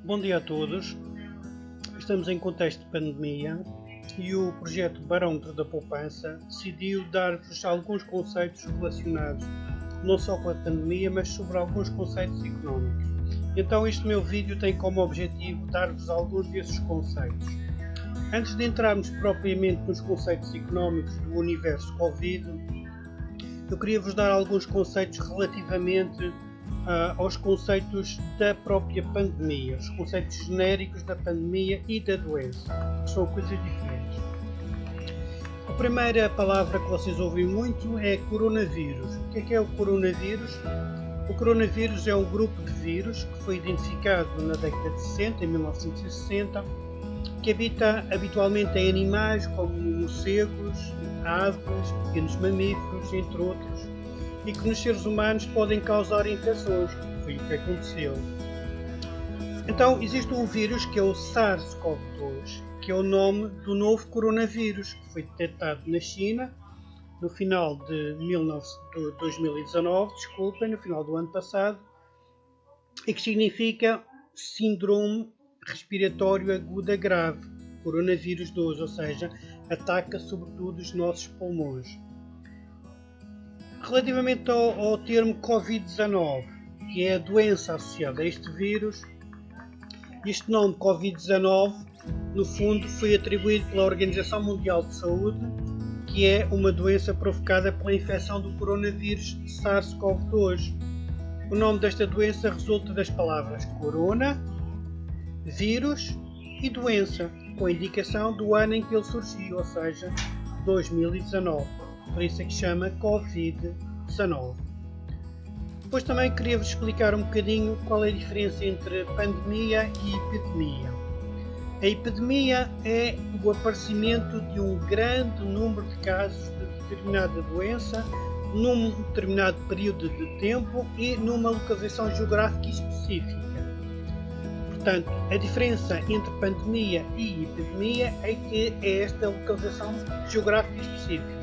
Bom dia a todos. Estamos em contexto de pandemia e o projeto Barómetro da Poupança decidiu dar-vos alguns conceitos relacionados não só com a pandemia, mas sobre alguns conceitos económicos. Então este meu vídeo tem como objetivo dar-vos alguns desses conceitos. Antes de entrarmos propriamente nos conceitos económicos do universo Covid, eu queria vos dar alguns conceitos relativamente aos conceitos da própria pandemia, os conceitos genéricos da pandemia e da doença, que são coisas diferentes. A primeira palavra que vocês ouvem muito é coronavírus. O que é o coronavírus? O coronavírus é um grupo de vírus que foi identificado na década de 60, em 1960, que habita habitualmente em animais como morcegos, aves, pequenos mamíferos, entre outros, e que nos seres humanos podem causar infecções, que foi o que aconteceu. Então existe um vírus que é o SARS-CoV-2, que é o nome do novo coronavírus, que foi detectado na China no final de 2019, no final do ano passado, e que significa Síndrome Respiratório Aguda Grave, coronavírus 2, ou seja, ataca sobretudo os nossos pulmões. Relativamente ao termo Covid-19, que é a doença associada a este vírus, este nome Covid-19, no fundo, foi atribuído pela Organização Mundial de Saúde, que é uma doença provocada pela infecção do coronavírus SARS-CoV-2. O nome desta doença resulta das palavras corona, vírus e doença, com a indicação do ano em que ele surgiu, ou seja, 2019. Por isso é que chama Covid-19. Depois também queria-vos explicar um bocadinho qual é a diferença entre pandemia e epidemia. A epidemia é o aparecimento de um grande número de casos de determinada doença num determinado período de tempo e numa localização geográfica específica. Portanto, a diferença entre pandemia e epidemia é que é esta localização geográfica específica.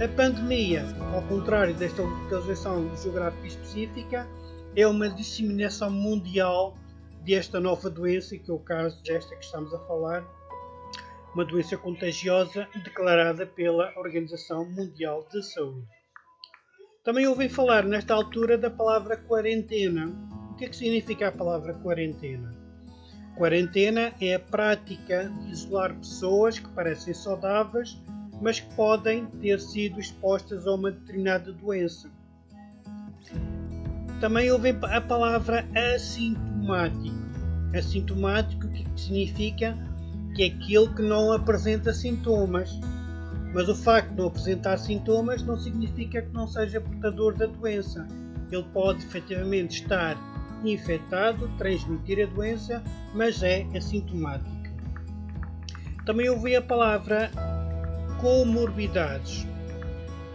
A pandemia, ao contrário desta localização geográfica específica, é uma disseminação mundial desta nova doença, que é o caso desta que estamos a falar, uma doença contagiosa declarada pela Organização Mundial de Saúde. Também ouvem falar nesta altura da palavra quarentena. O que é que significa a palavra quarentena? Quarentena é a prática de isolar pessoas que parecem saudáveis, mas que podem ter sido expostas a uma determinada doença. Também ouvem a palavra assintomático. Assintomático, o que significa? Que é aquele que não apresenta sintomas. Mas o facto de não apresentar sintomas não significa que não seja portador da doença. Ele pode efetivamente estar infectado, transmitir a doença, mas é assintomático. Também ouvi a palavra comorbidades,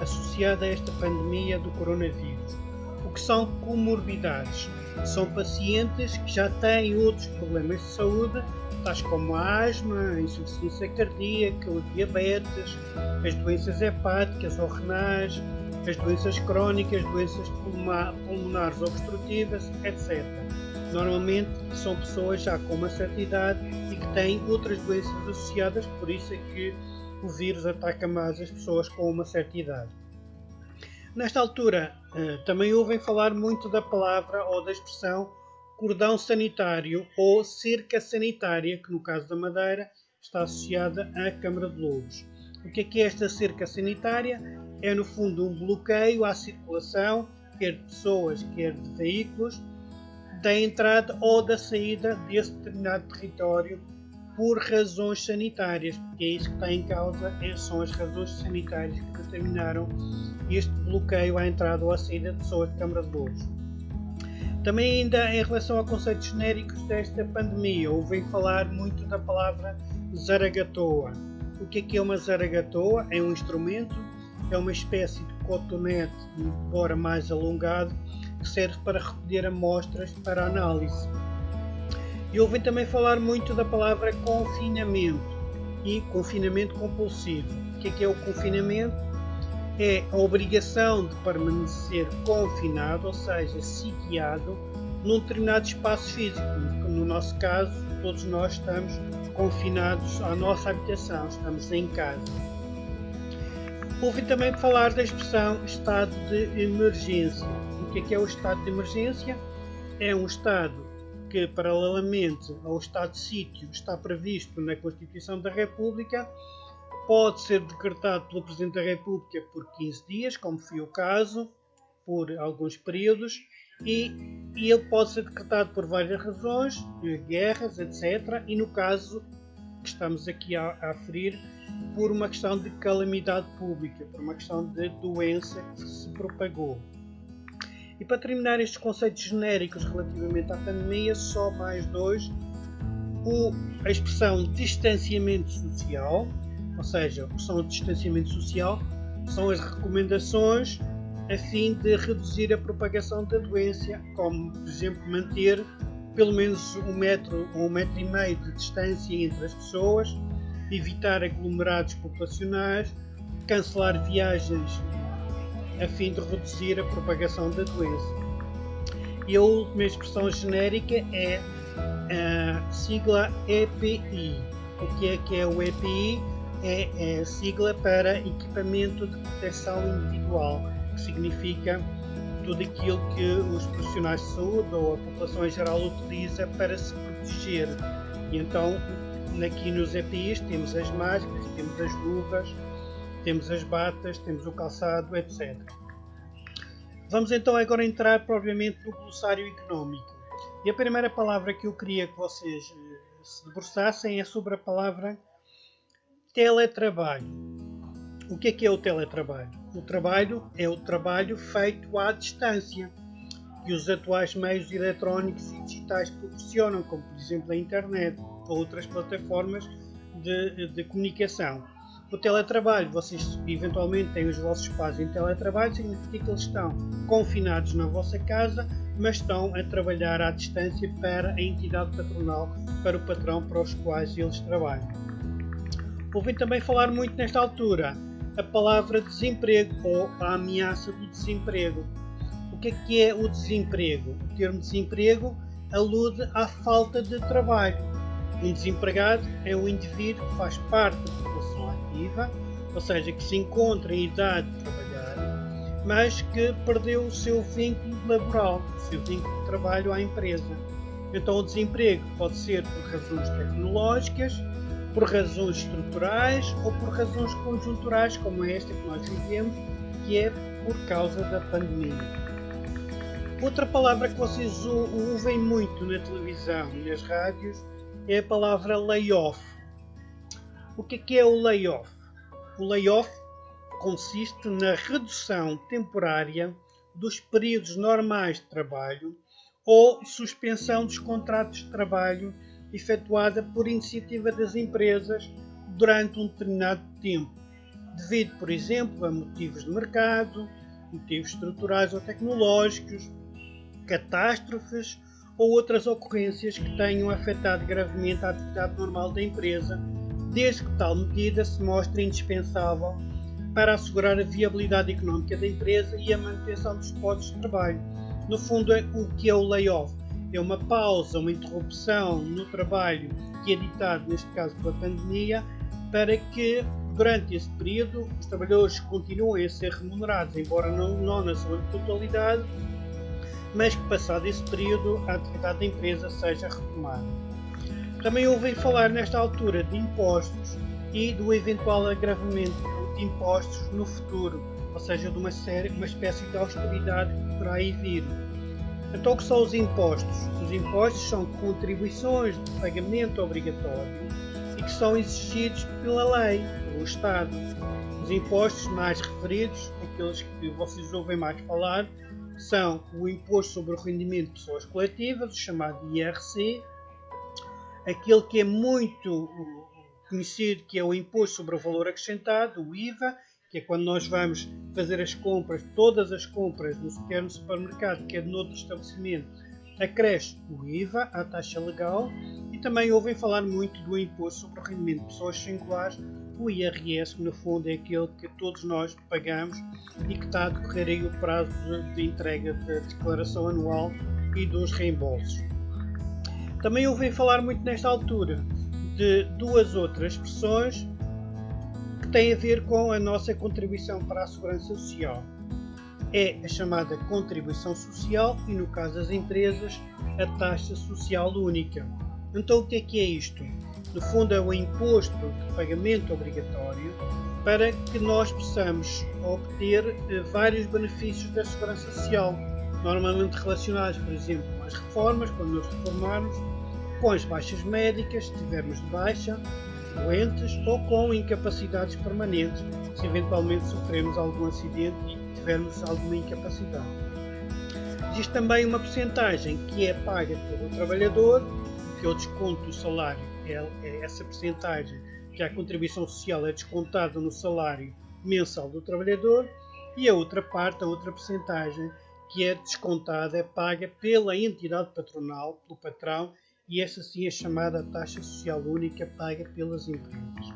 associada a esta pandemia do coronavírus. O que são comorbidades? São pacientes que já têm outros problemas de saúde, tais como a asma, a insuficiência cardíaca, o diabetes, as doenças hepáticas ou renais, as doenças crónicas, doenças pulmonares obstrutivas, etc. Normalmente são pessoas já com uma certa idade e que têm outras doenças associadas, por isso é que o vírus ataca mais as pessoas com uma certa idade. Nesta altura, também ouvem falar muito da palavra ou da expressão cordão sanitário ou cerca sanitária, que no caso da Madeira está associada à Câmara de Lobos. O que é esta cerca sanitária? É no fundo um bloqueio à circulação, quer de pessoas, quer de veículos, da entrada ou da saída desse determinado território por razões sanitárias, porque é isso que está em causa, são as razões sanitárias que determinaram este bloqueio à entrada ou à saída de pessoas de Câmara de Lobos. Também ainda em relação a conceitos genéricos desta pandemia, ouvem falar muito da palavra zaragatoa. O que é uma zaragatoa? É um instrumento, é uma espécie de cotonete, embora mais alongado, que serve para recolher amostras para análise. E ouvem também falar muito da palavra confinamento e confinamento compulsivo. O que é o confinamento? É a obrigação de permanecer confinado, ou seja, sitiado, num determinado espaço físico. No nosso caso, todos nós estamos confinados à nossa habitação, estamos em casa. Ouvi também falar da expressão estado de emergência. O que é o estado de emergência? É um estado que, paralelamente ao estado de sítio, está previsto na Constituição da República, pode ser decretado pelo Presidente da República por 15 dias, como foi o caso, por alguns períodos, e ele pode ser decretado por várias razões, guerras, etc. E no caso que estamos aqui a aferir, por uma questão de calamidade pública, por uma questão de doença que se propagou. E para terminar estes conceitos genéricos relativamente à pandemia, só mais dois. A expressão distanciamento social, ou seja, o que são o distanciamento social, são as recomendações a fim de reduzir a propagação da doença, como, por exemplo, manter pelo menos 1 metro ou 1,5 metro de distância entre as pessoas, evitar aglomerados populacionais, cancelar viagens a fim de reduzir a propagação da doença. E a última expressão genérica é a sigla EPI. O que é o EPI? É a sigla para Equipamento de Proteção Individual, que significa tudo aquilo que os profissionais de saúde ou a população em geral utiliza para se proteger. E então, aqui nos EPIs temos as máscaras, temos as luvas, temos as batas, temos o calçado, etc. Vamos então agora entrar propriamente no glossário económico. E a primeira palavra que eu queria que vocês se debruçassem é sobre a palavra teletrabalho. O que é o teletrabalho? O trabalho é o trabalho feito à distância, que os atuais meios eletrónicos e digitais proporcionam, como por exemplo a internet ou outras plataformas de comunicação. O teletrabalho, vocês eventualmente têm os vossos pais em teletrabalho, significa que eles estão confinados na vossa casa, mas estão a trabalhar à distância para a entidade patronal, para o patrão para os quais eles trabalham. Ouvi também falar muito nesta altura a palavra desemprego ou a ameaça do desemprego. O que é o desemprego? O termo desemprego alude à falta de trabalho. Um desempregado é um indivíduo que faz parte da população ativa, ou seja, que se encontra em idade de trabalhar, mas que perdeu o seu vínculo laboral, o seu vínculo de trabalho à empresa. Então o desemprego pode ser por razões tecnológicas, por razões estruturais ou por razões conjunturais, como esta que nós vivemos, que é por causa da pandemia. Outra palavra que vocês ouvem muito na televisão e nas rádios é a palavra layoff. O que é o layoff? O layoff consiste na redução temporária dos períodos normais de trabalho ou suspensão dos contratos de trabalho efetuada por iniciativa das empresas durante um determinado tempo, devido, por exemplo, a motivos de mercado, motivos estruturais ou tecnológicos, catástrofes ou outras ocorrências que tenham afetado gravemente a atividade normal da empresa, desde que tal medida se mostre indispensável para assegurar a viabilidade económica da empresa e a manutenção dos postos de trabalho. No fundo, o que é o layoff? É uma pausa, uma interrupção no trabalho que é ditado, neste caso pela pandemia, para que durante esse período os trabalhadores continuem a ser remunerados, embora não na sua totalidade, mas que passado esse período a atividade da empresa seja retomada. Também ouvi falar nesta altura de impostos e do eventual agravamento de impostos no futuro, ou seja, de uma espécie de austeridade que poderá aí vir. Então, o que são os impostos? Os impostos são contribuições de pagamento obrigatório e que são exigidos pela lei, pelo Estado. Os impostos mais referidos, aqueles que vocês ouvem mais falar, são o Imposto sobre o Rendimento de Pessoas Coletivas, o chamado IRC, aquele que é muito conhecido, que é o Imposto sobre o Valor Acrescentado, o IVA, que é quando nós vamos fazer as compras, todas as compras, quer no supermercado, quer noutro estabelecimento, acresce o IVA, a taxa legal, e também ouvem falar muito do Imposto sobre o Rendimento de Pessoas Singulares, o IRS, que no fundo é aquele que todos nós pagamos e que está a decorrer aí o prazo de entrega da declaração anual e dos reembolsos. Também ouvi falar muito nesta altura de duas outras expressões que têm a ver com a nossa contribuição para a segurança social. É a chamada contribuição social e, no caso das empresas, a taxa social única. Então, o que é isto? No fundo, é o imposto de pagamento obrigatório para que nós possamos obter vários benefícios da segurança social, normalmente relacionados, por exemplo, com as reformas, quando nos reformarmos, com as baixas médicas, se estivermos de baixa, doentes, ou com incapacidades permanentes, se eventualmente sofrermos algum acidente e tivermos alguma incapacidade. Existe também uma percentagem que é paga pelo trabalhador, que é o desconto do salário, é essa percentagem que a contribuição social é descontada no salário mensal do trabalhador, e a outra parte, a outra percentagem que é descontada, é paga pela entidade patronal, pelo patrão, e essa sim é chamada taxa social única paga pelas empresas.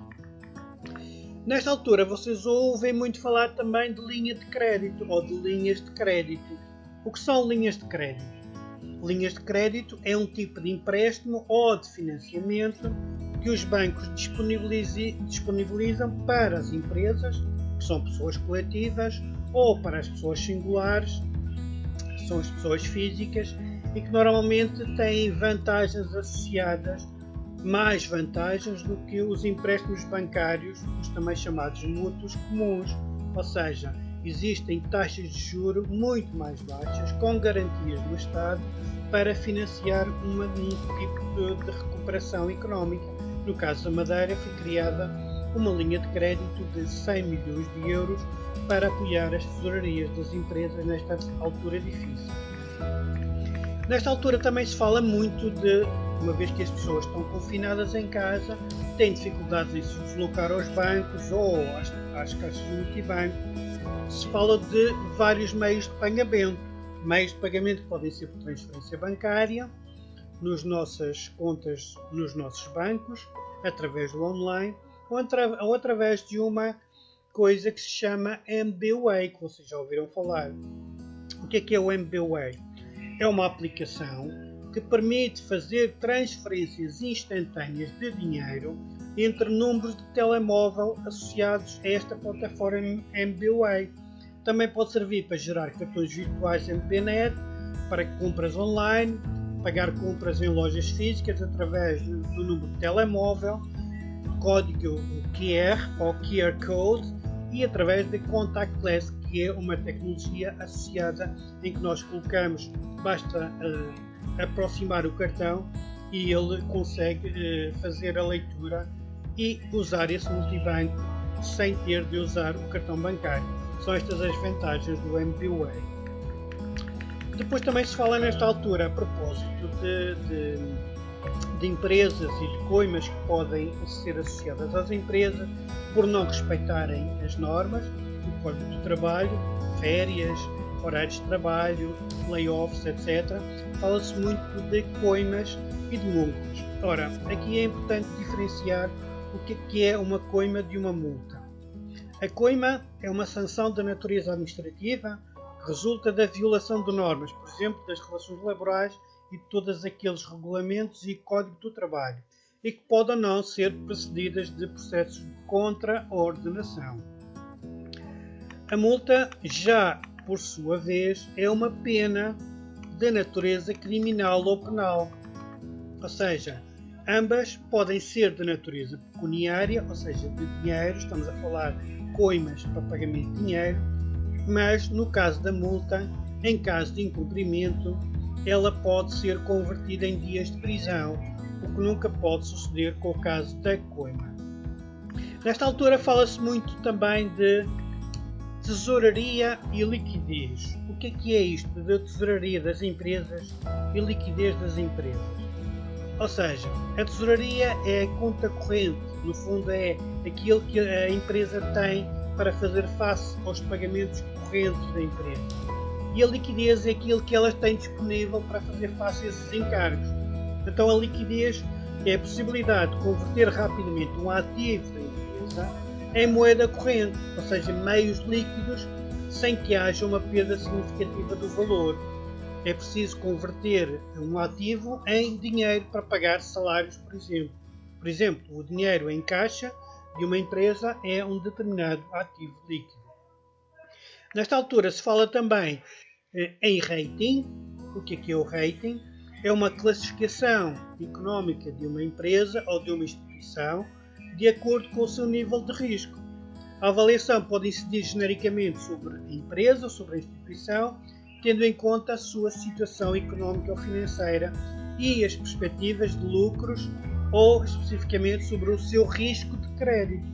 Nesta altura vocês ouvem muito falar também de linha de crédito ou de linhas de crédito. O que são linhas de crédito? Linhas de crédito é um tipo de empréstimo ou de financiamento que os bancos disponibilizam para as empresas, que são pessoas coletivas, ou para as pessoas singulares, que são as pessoas físicas, e que normalmente têm vantagens associadas, mais vantagens do que os empréstimos bancários, os também chamados mútuos comuns, ou seja, existem taxas de juros muito mais baixas, com garantias do Estado, para financiar um tipo de recuperação económica. No caso da Madeira, foi criada uma linha de crédito de 100 milhões de euros para apoiar as tesourarias das empresas nesta altura difícil. Nesta altura também se fala muito de, uma vez que as pessoas estão confinadas em casa, têm dificuldades em se deslocar aos bancos ou às caixas de multibanco, se fala de vários meios de pagamento. Meios de pagamento que podem ser por transferência bancária, nas nossas contas, nos nossos bancos, através do online, ou através de uma coisa que se chama MBWay, que vocês já ouviram falar. O que é o MBWay? É uma aplicação que permite fazer transferências instantâneas de dinheiro entre números de telemóvel associados a esta plataforma MBWay. Também pode servir para gerar cartões virtuais MPNet, para compras online, pagar compras em lojas físicas através do número de telemóvel, código QR ou QR Code, e através de contactless, que é uma tecnologia associada em que nós colocamos, basta aproximar o cartão e ele consegue fazer a leitura e usar esse multibanco sem ter de usar o cartão bancário. São estas as vantagens do MBWay. Depois também se fala nesta altura a propósito de empresas e de coimas que podem ser associadas às empresas por não respeitarem as normas do Código do Trabalho, férias, horários de trabalho, layoffs, etc. Fala-se muito de coimas e de multas. Ora, aqui é importante diferenciar o que é uma coima de uma multa. A coima é uma sanção de natureza administrativa que resulta da violação de normas, por exemplo, das relações laborais e de todos aqueles regulamentos e Código do Trabalho, e que podem ou não ser precedidas de processos de contra-ordenação. A multa, já por sua vez, é uma pena de natureza criminal ou penal, ou seja, ambas podem ser de natureza pecuniária, ou seja, de dinheiro, estamos a falar coimas para pagamento de dinheiro, mas no caso da multa, em caso de incumprimento, ela pode ser convertida em dias de prisão, o que nunca pode suceder com o caso da coima. Nesta altura fala-se muito também de tesouraria e liquidez. O que é isto da tesouraria das empresas e liquidez das empresas? Ou seja, a tesouraria é a conta corrente, no fundo é aquilo que a empresa tem para fazer face aos pagamentos correntes da empresa. E a liquidez é aquilo que elas têm disponível para fazer face a esses encargos. Então a liquidez é a possibilidade de converter rapidamente um ativo da empresa em moeda corrente, ou seja, meios líquidos, sem que haja uma perda significativa do valor. é preciso converter um ativo em dinheiro para pagar salários, por exemplo. Por exemplo, o dinheiro em caixa de uma empresa é um determinado ativo líquido. Nesta altura se fala também em rating. O que é o rating? É uma classificação económica de uma empresa ou de uma instituição de acordo com o seu nível de risco. A avaliação pode incidir genericamente sobre a empresa ou sobre a instituição, tendo em conta a sua situação económica ou financeira e as perspectivas de lucros ou especificamente sobre o seu risco de crédito,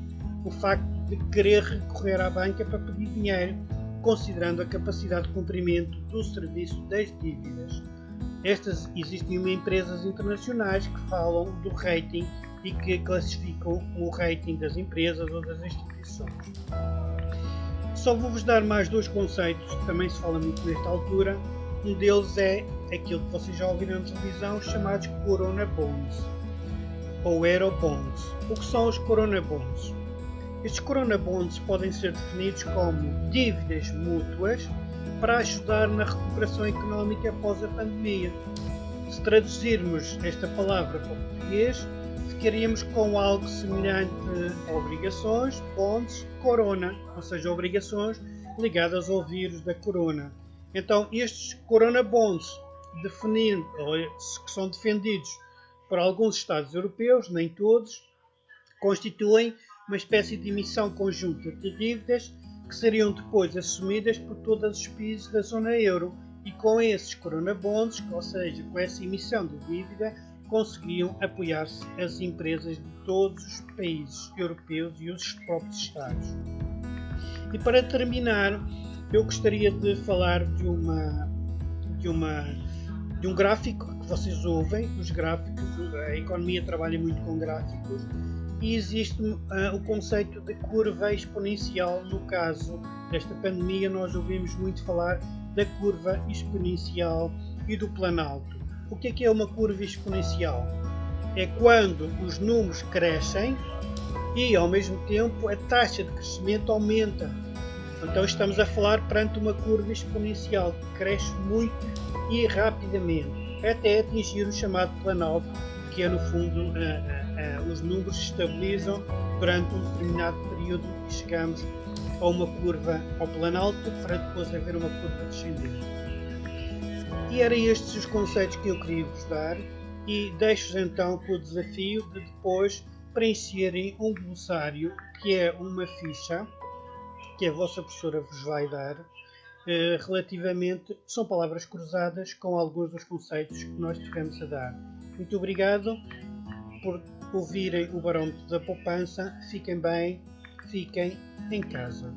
o facto de querer recorrer à banca para pedir dinheiro, considerando a capacidade de cumprimento do serviço das dívidas. Existem empresas internacionais que falam do rating e que classificam o rating das empresas ou das instituições. Só vou-vos dar mais dois conceitos que também se fala muito nesta altura. Um deles é aquilo que vocês já ouviram na televisão, chamados Corona Bonds ou Eurobonds. O que são os Corona Bonds? Estes Corona Bonds podem ser definidos como dívidas mútuas para ajudar na recuperação económica após a pandemia. Se traduzirmos esta palavra para o português, ficaríamos com algo semelhante a obrigações, bonds, corona, ou seja, obrigações ligadas ao vírus da corona. Então, estes Corona Bonds, que são defendidos por alguns Estados europeus, nem todos, constituem uma espécie de emissão conjunta de dívidas que seriam depois assumidas por todos os países da zona euro e com esses Corona Bonds, ou seja, com essa emissão de dívida, conseguiam apoiar-se as empresas de todos os países europeus e os próprios Estados. E para terminar, eu gostaria de falar de um gráfico que vocês ouvem. Os gráficos, a economia trabalha muito com gráficos e existe o conceito de curva exponencial. No caso desta pandemia, nós ouvimos muito falar da curva exponencial e do Planalto. O que é uma curva exponencial? É quando os números crescem e, ao mesmo tempo, a taxa de crescimento aumenta. Então estamos a falar perante uma curva exponencial que cresce muito e rapidamente, até atingir o chamado Planalto, que é, no fundo, os números se estabilizam durante um determinado período e chegamos a uma curva ao Planalto para depois haver uma curva descendente. E eram estes os conceitos que eu queria vos dar e deixo-vos então com o desafio de depois preencherem um glossário, que é uma ficha que a vossa professora vos vai dar, são palavras cruzadas com alguns dos conceitos que nós tivemos a dar. Muito obrigado por ouvirem o Barómetro da Poupança. Fiquem bem, fiquem em casa.